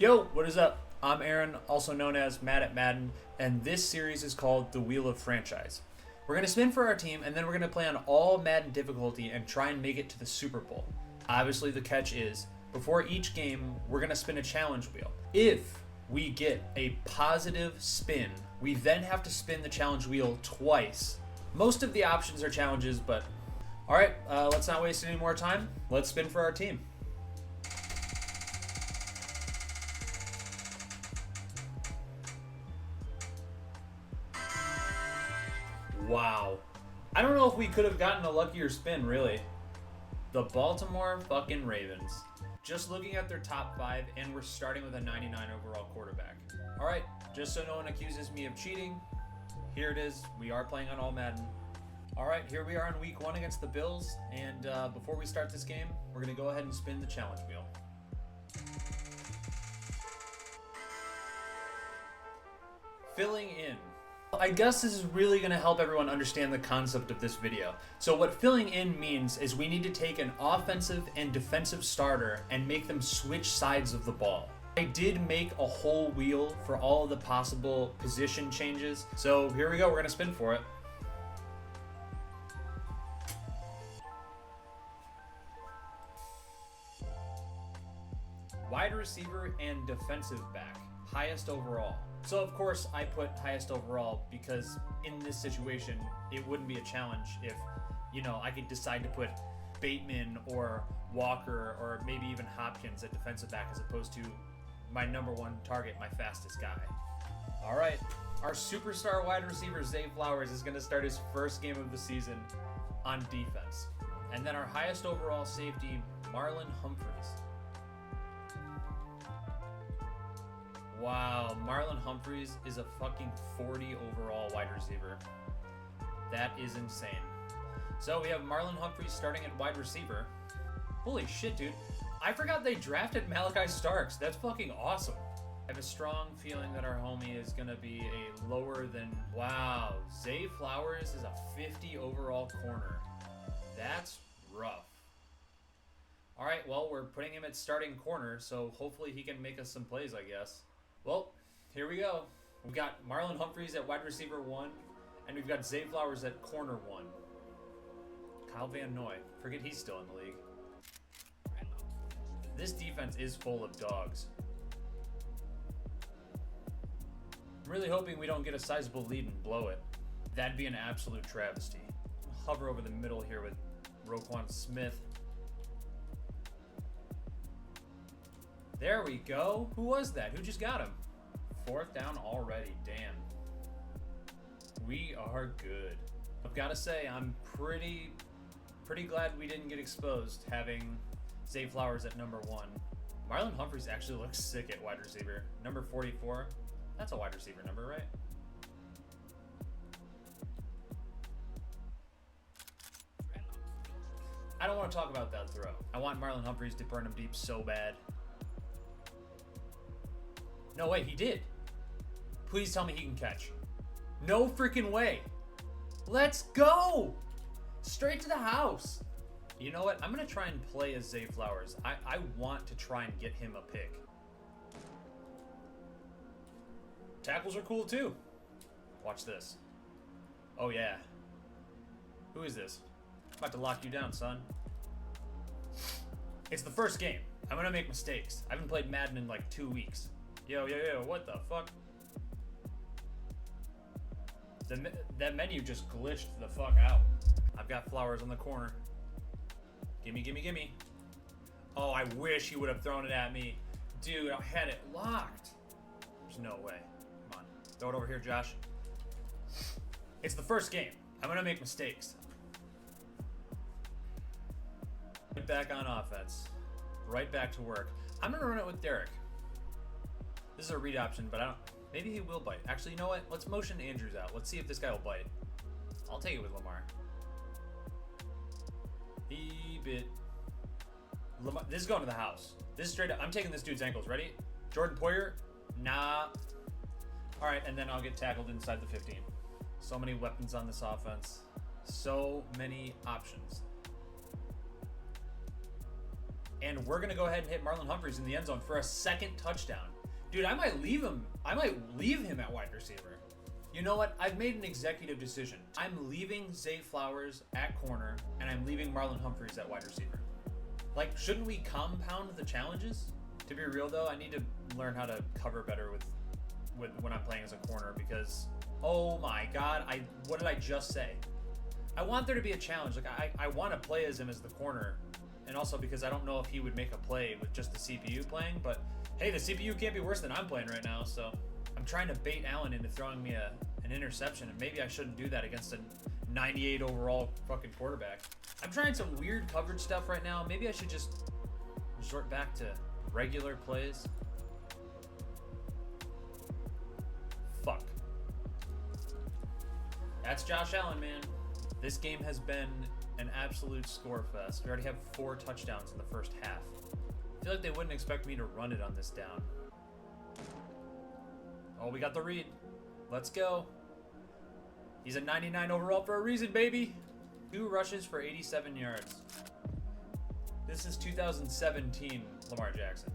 Yo, what is up? I'm Aaron, also known as Matt at Madden, and this series is called The Wheel of Franchise. We're going to spin for our team, and then we're going to play on all Madden difficulty and try and make it to the Super Bowl. Obviously, the catch is, before each game, we're going to spin a challenge wheel. If we get a positive spin, we then have to spin the challenge wheel twice. Most of the options are challenges, but alright, let's not waste any more time. Let's spin for our team. Wow. I don't know if we could have gotten a luckier spin, really. The Baltimore fucking Ravens. Just looking at their top 5, and we're starting with a 99 overall quarterback. Alright, just so no one accuses me of cheating, here it is. We are playing on All-Madden. Alright, here we are in week 1 against the Bills, and before we start this game, we're going to go ahead and spin the challenge wheel. Filling in. I guess this is really going to help everyone understand the concept of this video. So what filling in means is we need to take an offensive and defensive starter and make them switch sides of the ball. I did make a whole wheel for all of the possible position changes. So here we go, we're going to spin for it. Wide receiver and defensive back, highest overall. So of course I put highest overall because in this situation it wouldn't be a challenge if, I could decide to put Bateman or Walker or maybe even Hopkins at defensive back as opposed to my number one target, my fastest guy. All right, our superstar wide receiver Zay Flowers is going to start his first game of the season on defense. And then our highest overall safety, Marlon Humphreys. Wow, Marlon Humphreys is a fucking 40 overall wide receiver. That is insane. So we have Marlon Humphreys starting at wide receiver. Holy shit, dude. I forgot they drafted Malachi Starks. That's fucking awesome. I have a strong feeling that our homie is going to be a lower than... Wow, Zay Flowers is a 50 overall corner. That's rough. All right, well, we're putting him at starting corner, so hopefully he can make us some plays, I guess. Well, here we go. We've got Marlon Humphreys at wide receiver 1, and we've got Zay Flowers at corner 1. Kyle Van Noy. Forget he's still in the league. This defense is full of dogs. I'm really hoping we don't get a sizable lead and blow it. That'd be an absolute travesty. Hover over the middle here with Roquan Smith. There we go. Who was that? Who just got him? 4th down already. Damn. We are good. I've got to say, I'm pretty glad we didn't get exposed having Zay Flowers at number 1. Marlon Humphreys actually looks sick at wide receiver. Number 44. That's a wide receiver number, right? I don't want to talk about that throw. I want Marlon Humphreys to burn him deep so bad. No way, he did. Please tell me he can catch. No freaking way. Let's go. Straight to the house. You know what? I'm going to try and play as Zay Flowers. I want to try and get him a pick. Tackles are cool too. Watch this. Oh yeah. Who is this? I'm about to lock you down, son. It's the first game. I'm going to make mistakes. I haven't played Madden in like 2 weeks. Yo, what the fuck? That menu just glitched the fuck out. I've got Flowers on the corner. Gimme. Oh, I wish he would have thrown it at me. Dude, I had it locked. There's no way. Come on. Throw it over here, Josh. It's the first game. I'm going to make mistakes. Right back on offense. Right back to work. I'm going to run it with Derek. This is a read option, but I don't... Maybe he will bite. Actually, you know what? Let's motion Andrews out. Let's see if this guy will bite. I'll take it with Lamar. He bit. Lamar, this is going to the house. This is straight up. I'm taking this dude's ankles. Ready? Jordan Poyer? Nah. All right, and then I'll get tackled inside the 15. So many weapons on this offense. So many options. And we're going to go ahead and hit Marlon Humphreys in the end zone for a second touchdown. Dude, I might leave him. I might leave him at wide receiver. You know what? I've made an executive decision. I'm leaving Zay Flowers at corner, and I'm leaving Marlon Humphreys at wide receiver. Like, shouldn't we compound the challenges? To be real, though, I need to learn how to cover better with when I'm playing as a corner because, oh my God, what did I just say? I want there to be a challenge. Like, I want to play as him as the corner, and also because I don't know if he would make a play with just the CPU playing, but hey, the CPU can't be worse than I'm playing right now, so I'm trying to bait Allen into throwing me an interception, and maybe I shouldn't do that against a 98 overall fucking quarterback. I'm trying some weird coverage stuff right now. Maybe I should just resort back to regular plays. Fuck. That's Josh Allen, man. This game has been an absolute score fest. We already have 4 touchdowns in the first half. I feel like they wouldn't expect me to run it on this down. Oh, we got the read. Let's go. He's a 99 overall for a reason, baby. 2 rushes for 87 yards. This is 2017 Lamar Jackson.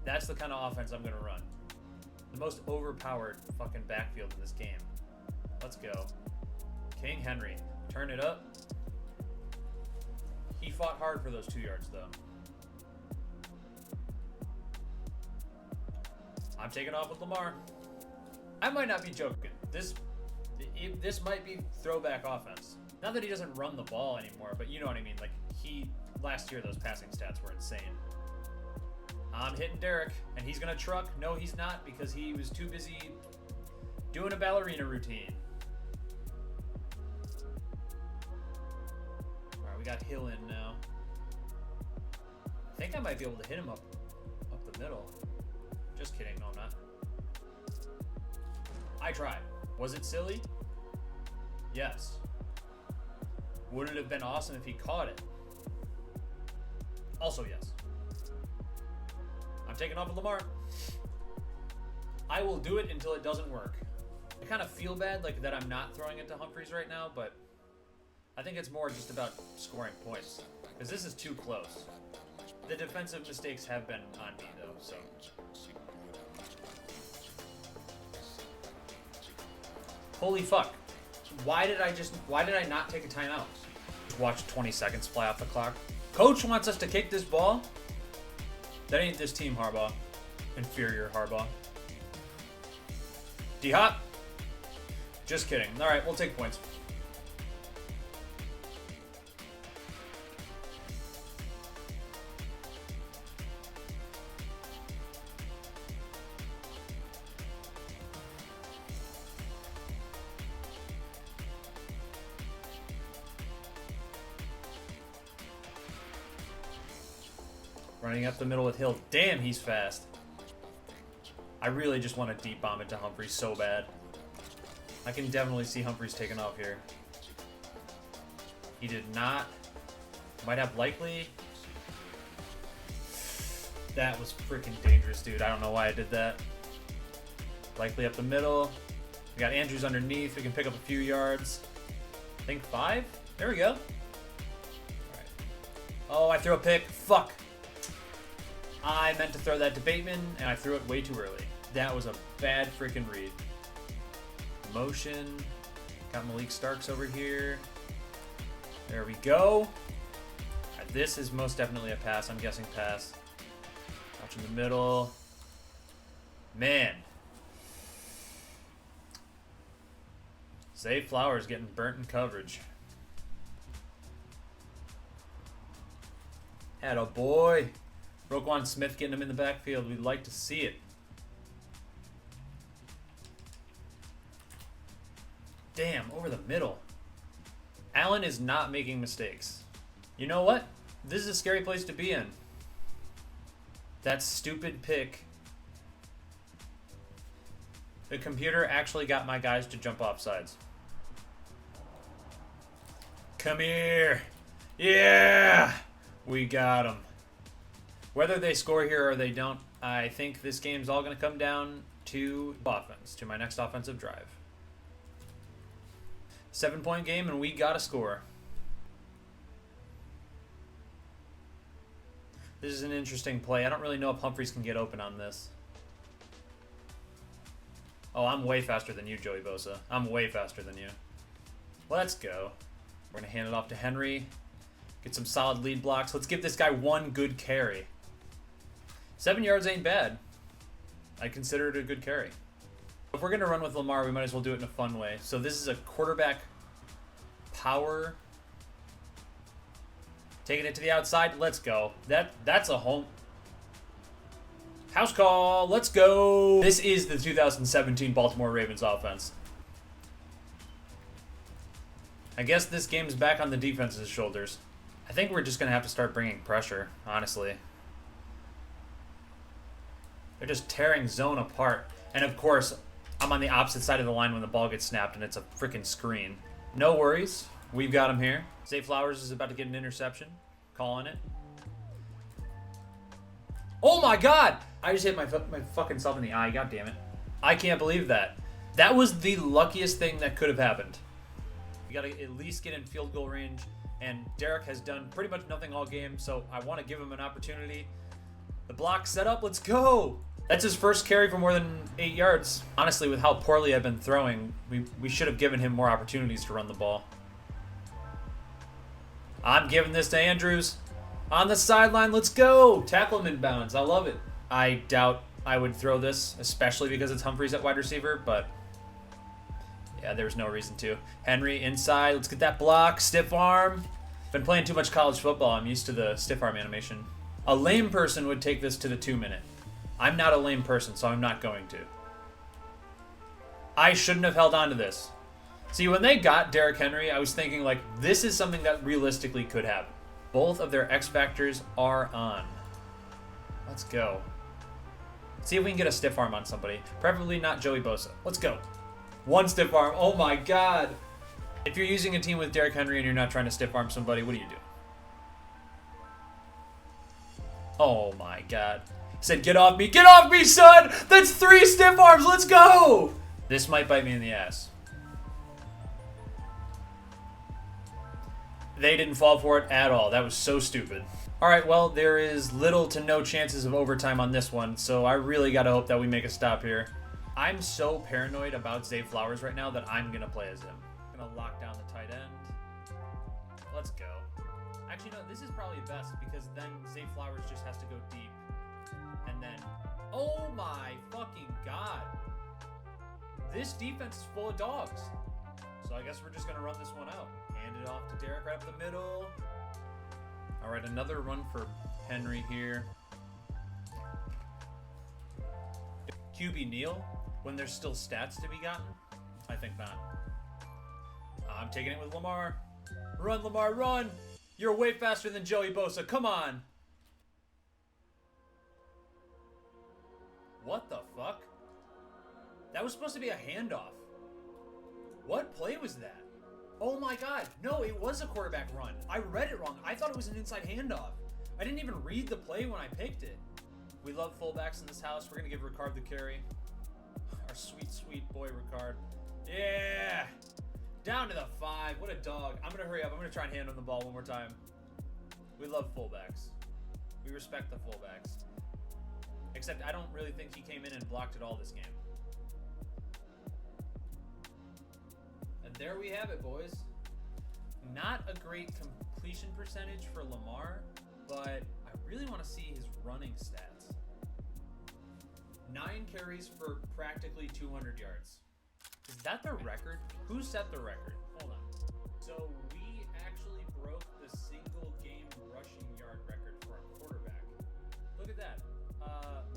That's the kind of offense I'm going to run. The most overpowered fucking backfield in this game. Let's go. King Henry. Turn it up. He fought hard for those 2 yards, though. I'm taking off with Lamar. I might not be joking. This might be throwback offense. Not that he doesn't run the ball anymore, but you know what I mean. Like, last year, those passing stats were insane. I'm hitting Derek, and he's going to truck. No, he's not, because he was too busy doing a ballerina routine. All right, we got Hill in now. I think I might be able to hit him up the middle. Just kidding. No, I'm not. I tried. Was it silly? Yes. Would it have been awesome if he caught it? Also, yes. I'm taking off with Lamar. I will do it until it doesn't work. I kind of feel bad like that I'm not throwing it to Humphreys right now, but I think it's more just about scoring points. Because this is too close. The defensive mistakes have been on me, though, so... Holy fuck. Why did I not take a timeout? Watch 20 seconds fly off the clock. Coach wants us to kick this ball? That ain't this team, Harbaugh. Inferior Harbaugh. D-Hop? Just kidding. Alright, we'll take points. Running up the middle with Hill. Damn, he's fast. I really just want to deep bomb it to Humphreys so bad. I can definitely see Humphreys taking off here. He did not. Might have likely. That was freaking dangerous, dude. I don't know why I did that. Likely up the middle. We got Andrews underneath. We can pick up a few yards. I think 5. There we go. All right. Oh, I threw a pick. Fuck. I meant to throw that to Bateman, and I threw it way too early. That was a bad freaking read. Motion. Got Malik Starks over here. There we go. Right, this is most definitely a pass. I'm guessing pass. Watch in the middle. Man. Zay Flowers getting burnt in coverage. Attaboy. Roquan Smith getting him in the backfield. We'd like to see it. Damn, over the middle. Allen is not making mistakes. You know what? This is a scary place to be in. That stupid pick. The computer actually got my guys to jump off sides. Come here. Yeah! We got them. Whether they score here or they don't, I think this game's all going to come down to offense, to my next offensive drive. 7-point game, and we got a score. This is an interesting play. I don't really know if Humphries can get open on this. Oh, I'm way faster than you, Joey Bosa. I'm way faster than you. Let's go. We're going to hand it off to Henry. Get some solid lead blocks. Let's give this guy one good carry. 7 yards ain't bad. I consider it a good carry. If we're going to run with Lamar, we might as well do it in a fun way. So this is a quarterback power. Taking it to the outside. Let's go. That's a home. House call. Let's go. This is the 2017 Baltimore Ravens offense. I guess this game's back on the defense's shoulders. I think we're just going to have to start bringing pressure, honestly. They're just tearing zone apart. And of course, I'm on the opposite side of the line when the ball gets snapped and it's a freaking screen. No worries. We've got him here. Zay Flowers is about to get an interception. Calling it. Oh my god! I just hit my fucking self in the eye. God damn it. I can't believe that. That was the luckiest thing that could have happened. We got to at least get in field goal range. And Derek has done pretty much nothing all game, so I want to give him an opportunity. The block set up. Let's go! That's his first carry for more than 8 yards. Honestly, with how poorly I've been throwing, we should have given him more opportunities to run the ball. I'm giving this to Andrews. On the sideline, let's go! Tackle him in bounds. I love it. I doubt I would throw this, especially because it's Humphries at wide receiver, but yeah, there's no reason to. Henry inside. Let's get that block. Stiff arm. Been playing too much college football. I'm used to the stiff arm animation. A lame person would take this to the 2-minute. I'm not a lame person, so I'm not going to. I shouldn't have held on to this. See, when they got Derrick Henry, I was thinking, like, this is something that realistically could happen. Both of their X factors are on. Let's go. See if we can get a stiff arm on somebody. Preferably not Joey Bosa. Let's go. One stiff arm. Oh my god. If you're using a team with Derrick Henry and you're not trying to stiff arm somebody, what do you do? Oh my god. He said, get off me. Get off me, son! That's 3 stiff arms. Let's go! This might bite me in the ass. They didn't fall for it at all. That was so stupid. Alright, well, there is little to no chances of overtime on this one, so I really gotta hope that we make a stop here. I'm so paranoid about Zay Flowers right now that I'm gonna play as him. I'm gonna lock down the tight end. Let's go. Actually, no, this is probably best because then Zay Flowers just has to go deep. And then, oh my fucking god. This defense is full of dogs. So I guess we're just gonna run this one out. Hand it off to Derek right up the middle. All right, another run for Henry here. QB kneel when there's still stats to be gotten? I think not. I'm taking it with Lamar. Run, Lamar, run! You're way faster than Joey Bosa. Come on! What the fuck? That was supposed to be a handoff. What play was that? Oh my god. No, it was a quarterback run. I read it wrong. I thought it was an inside handoff. I didn't even read the play when I picked it. We love fullbacks in this house. We're going to give Ricard the carry. Our sweet, sweet boy, Ricard. Yeah! Down to the 5. What a dog. I'm going to hurry up. I'm going to try and hand him the ball one more time. We love fullbacks. We respect the fullbacks. Except I don't really think he came in and blocked it all this game. And there we have it, boys. Not a great completion percentage for Lamar, but I really want to see his running stats. 9 carries for practically 200 yards. Is that the record? Who set the record? Hold on. So we actually broke the single game rushing yard record for a quarterback. Look at that.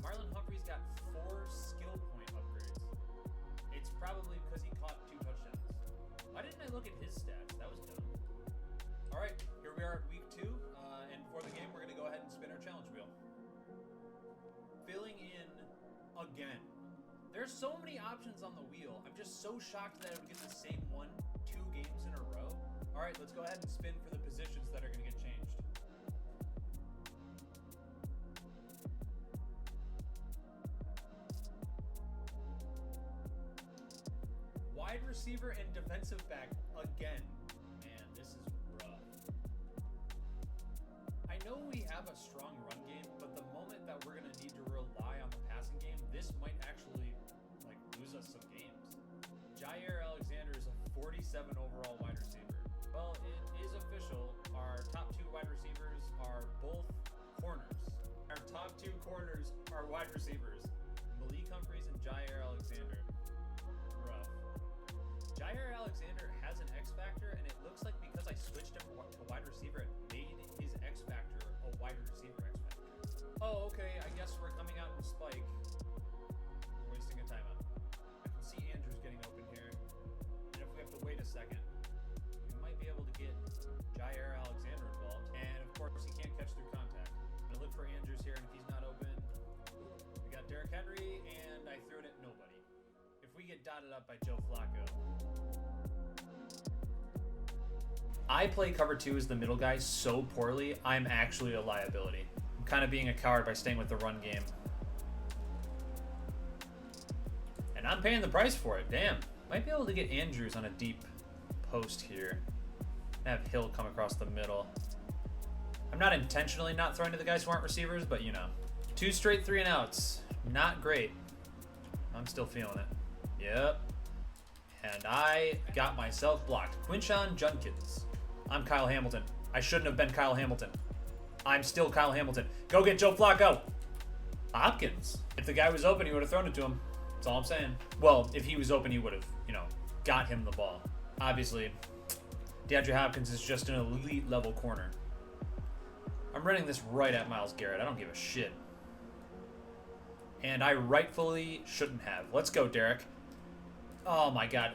Marlon Humphrey's got 4 skill point upgrades. It's probably because he caught 2 touchdowns. Why didn't I look at his stats? That was dumb. All right, here we are at week 2, and for the game, we're going to go ahead and spin our challenge wheel. Filling in again. There's so many options on the wheel. I'm just so shocked that I would get the same 1 2 games in a row. All right, let's go ahead and spin for the positions that are going to get changed. Wide receiver and defensive back again. Man, this is rough. I know we have a strong run game. 47 overall wide receiver. Well, it is official. Our top 2 wide receivers are both corners. Our top 2 corners are wide receivers. Malik Humphreys and Jair Alexander. Rough. Jair Alexander has an X factor, and it looks like because I switched him to wide receiver, it made his X factor a wide receiver X factor. Oh, okay, I guess we're coming out in spike. We're wasting a timeout. I can see Andrews getting open here. And if we have to wait a second, we might be able to get Jair Alexander involved. And of course, he can't catch through contact. I'm gonna look for Andrews here, and if he's not open, we got Derrick Henry, and I threw it at nobody. If we get dotted up by Joe Flacco. I play cover 2 as the middle guy so poorly, I'm actually a liability. I'm kind of being a coward by staying with the run game. And I'm paying the price for it, damn. Might be able to get Andrews on a deep post here. Have Hill come across the middle. I'm not intentionally not throwing to the guys who aren't receivers, but you know. 2 straight 3 and outs. Not great. I'm still feeling it. Yep. And I got myself blocked. Quinshon Judkins. I'm Kyle Hamilton. I shouldn't have been Kyle Hamilton. I'm still Kyle Hamilton. Go get Joe Flacco. Hopkins. If the guy was open, he would have thrown it to him. That's all I'm saying. Well, if he was open, he would have, got him the ball. Obviously, DeAndre Hopkins is just an elite level corner. I'm running this right at Myles Garrett. I don't give a shit. And I rightfully shouldn't have. Let's go, Derek. Oh my god.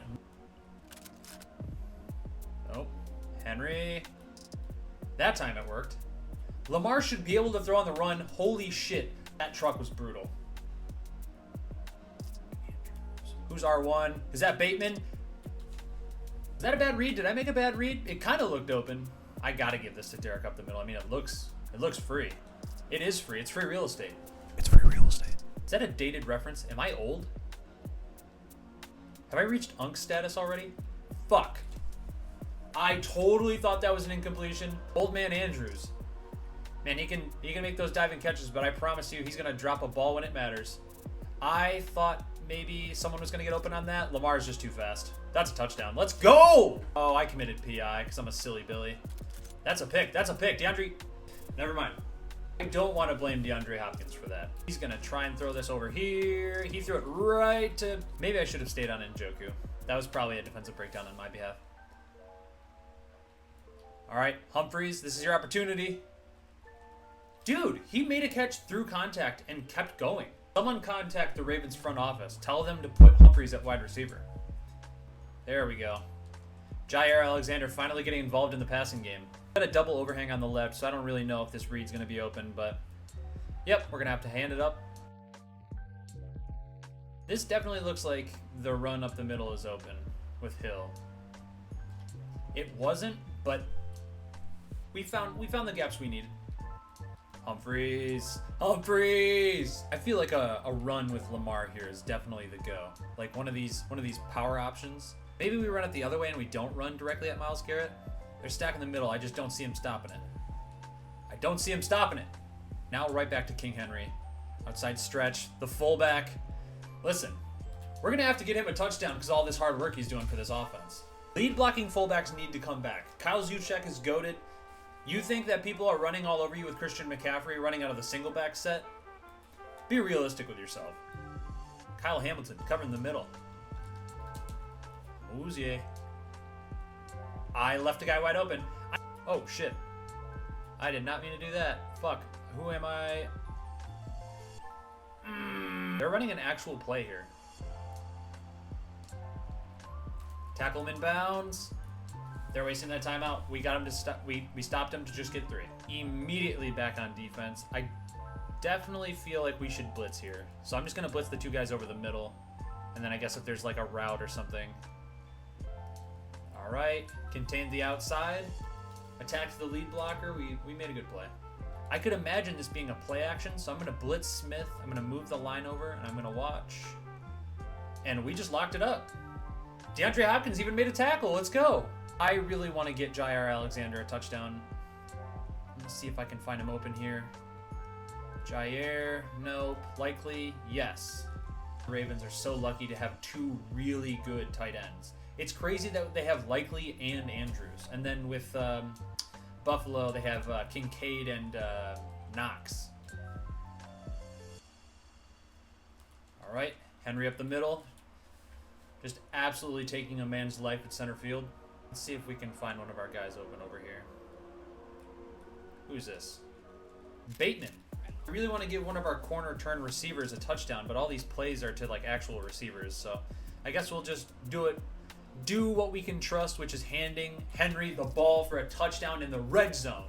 Nope. Henry. That time it worked. Lamar should be able to throw on the run. Holy shit. That truck was brutal. Who's R1? Is that Bateman? Is that a bad read? Did I make a bad read? It kind of looked open. I gotta give this to Derek up the middle. I mean, it looks free. It is free. It's free real estate. It's free real estate. Is that a dated reference? Am I old? Have I reached Unk status already? Fuck. I totally thought that was an incompletion. Old man Andrews. Man, he can make those diving catches, but I promise you he's gonna drop a ball when it matters. I thought maybe someone was gonna get open on that. Lamar's just too fast. That's a touchdown. Let's go! Oh, I committed PI because I'm a silly Billy. That's a pick. That's a pick. DeAndre. Never mind. I don't want to blame DeAndre Hopkins for that. He's going to try and throw this over here. He threw it right to... Maybe I should have stayed on Njoku. That was probably a defensive breakdown on my behalf. All right, Humphreys, this is your opportunity. Dude, he made a catch through contact and kept going. Someone contact the Ravens front office. Tell them to put Humphreys at wide receiver. There we go. Jair Alexander finally getting involved in the passing game. Got a double overhang on the left, so I don't really know if this read's going to be open, but yep, we're going to have to hand it up. This definitely looks like the run up the middle is open with Hill. It wasn't, but we found the gaps we needed. Humphreys. I feel like a run with Lamar here is definitely the go. Like one of these power options. Maybe we run it the other way and we don't run directly at Myles Garrett. They're stacking the middle. I just don't see him stopping it. Now right back to King Henry. Outside stretch. The fullback. Listen, we're going to have to get him a touchdown because all this hard work he's doing for this offense. Lead blocking fullbacks need to come back. Kyle Juszczyk is goated. You think that people are running all over you with Christian McCaffrey running out of the single back set? Be realistic with yourself. Kyle Hamilton covering the middle. Mouzier. I left a guy wide open. Oh, shit. I did not mean to do that. Fuck. Who am I? They're running an actual play here. Tackle him in bounds. They're wasting that timeout. We got him to stop. We stopped him to just get 3. Immediately back on defense. I definitely feel like we should blitz here. So I'm just going to blitz the 2 guys over the middle. And then I guess if there's like a route or something. All right, contained the outside, attacked the lead blocker. We made a good play. I could imagine this being a play action, so I'm going to blitz Smith. I'm going to move the line over, and I'm going to watch. And we just locked it up. DeAndre Hopkins even made a tackle. Let's go. I really want to get Jair Alexander a touchdown. Let's see if I can find him open here. Jair, nope. Likely, yes. The Ravens are so lucky to have 2 really good tight ends. It's crazy that they have Likely and Andrews. And then with Buffalo, they have Kincaid and Knox. All right, Henry up the middle. Just absolutely taking a man's life at center field. Let's see if we can find one of our guys open over here. Who's this? Bateman. I really want to give one of our corner turn receivers a touchdown, but all these plays are to like actual receivers, so I guess we'll just do what we can trust, which is handing Henry the ball for a touchdown in the red zone.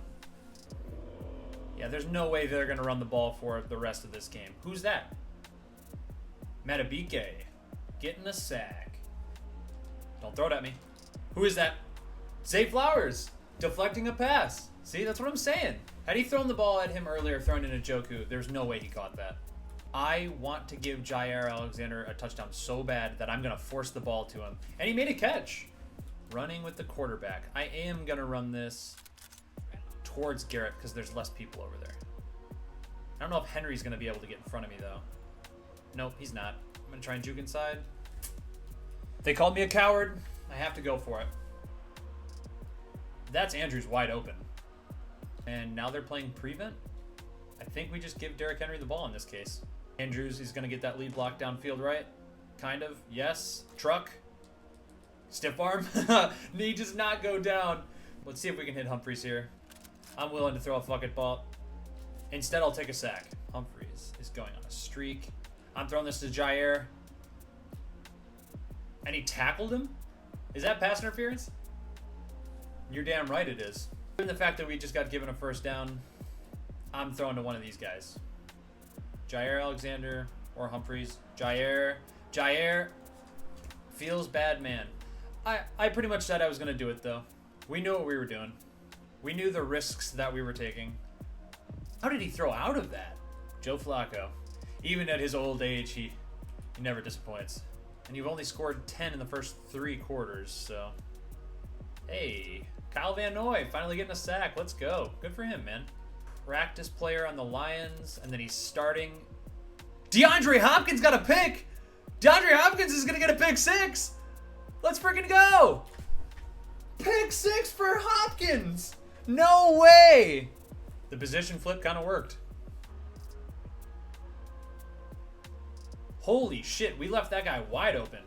Yeah, there's no way they're going to run the ball for the rest of this game. Who's that? Matabike getting a sack. Don't throw it at me. Who is that? Zay Flowers deflecting a pass. See, that's what I'm saying. Had he thrown the ball at him earlier, thrown in a Joku, there's no way he caught that. I want to give Jair Alexander a touchdown so bad that I'm going to force the ball to him. And he made a catch. Running with the quarterback. I am going to run this towards Garrett because there's less people over there. I don't know if Henry's going to be able to get in front of me, though. Nope, he's not. I'm going to try and juke inside. They called me a coward. I have to go for it. That's Andrews wide open. And now they're playing prevent. I think we just give Derrick Henry the ball in this case. Andrews is going to get that lead block downfield, right? Kind of. Yes. Truck. Stiff arm. He does not go down. Let's see if we can hit Humphries here. I'm willing to throw a fucking ball. Instead, I'll take a sack. Humphries is going on a streak. I'm throwing this to Jair. And he tackled him? Is that pass interference? You're damn right it is. Given the fact that we just got given a first down, I'm throwing to one of these guys. Jair Alexander or Humphries. Jair feels bad, man. I pretty much said I was going to do it, though. We knew what we were doing. We knew the risks that we were taking. How did he throw out of that? Joe Flacco. Even at his old age, he never disappoints. And you've only scored 10 in the first 3 quarters, so... Hey, Kyle Van Noy finally getting a sack. Let's go. Good for him, man. Practice player on the Lions, and then he's starting. DeAndre Hopkins got a pick. DeAndre Hopkins is going to get a pick 6. Let's freaking go. Pick 6 for Hopkins. No way. The position flip kind of worked. Holy shit, we left that guy wide open.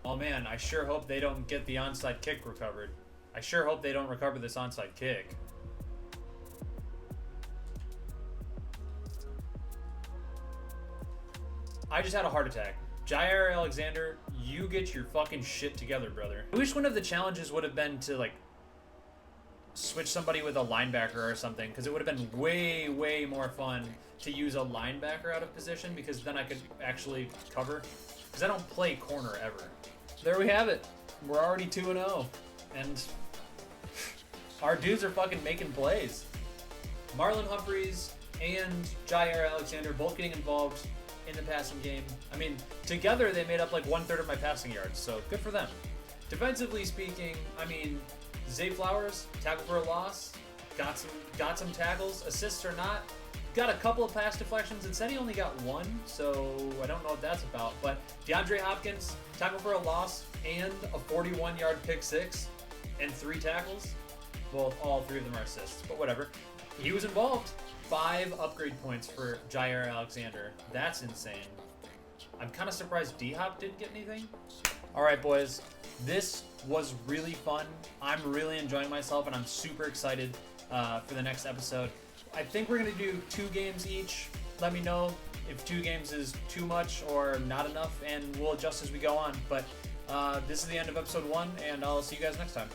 Oh man, I sure hope they don't get the onside kick recovered. I sure hope they don't recover this onside kick. I just had a heart attack. Jair Alexander, you get your fucking shit together, brother. I wish one of the challenges would have been to, like, switch somebody with a linebacker or something, because it would have been way, way more fun to use a linebacker out of position, because then I could actually cover. Because I don't play corner ever. There we have it. We're already 2-0. And our dudes are fucking making plays. Marlon Humphries and Jair Alexander both getting involved in the passing game. I mean, together they made up like 1/3 of my passing yards, so good for them. Defensively speaking, I mean, Zay Flowers, tackle for a loss, got some tackles, assists or not, got a couple of pass deflections. It said he only got 1, so I don't know what that's about. But DeAndre Hopkins, tackle for a loss, and a 41-yard pick 6, and 3 tackles. Well, all 3 of them are assists, but whatever. He was involved. 5 upgrade points for Jair Alexander. That's insane. I'm kind of surprised D-Hop didn't get anything. All right, boys. This was really fun. I'm really enjoying myself, and I'm super excited for the next episode. I think we're going to do 2 games each. Let me know if 2 games is too much or not enough, and we'll adjust as we go on. But this is the end of episode 1, and I'll see you guys next time.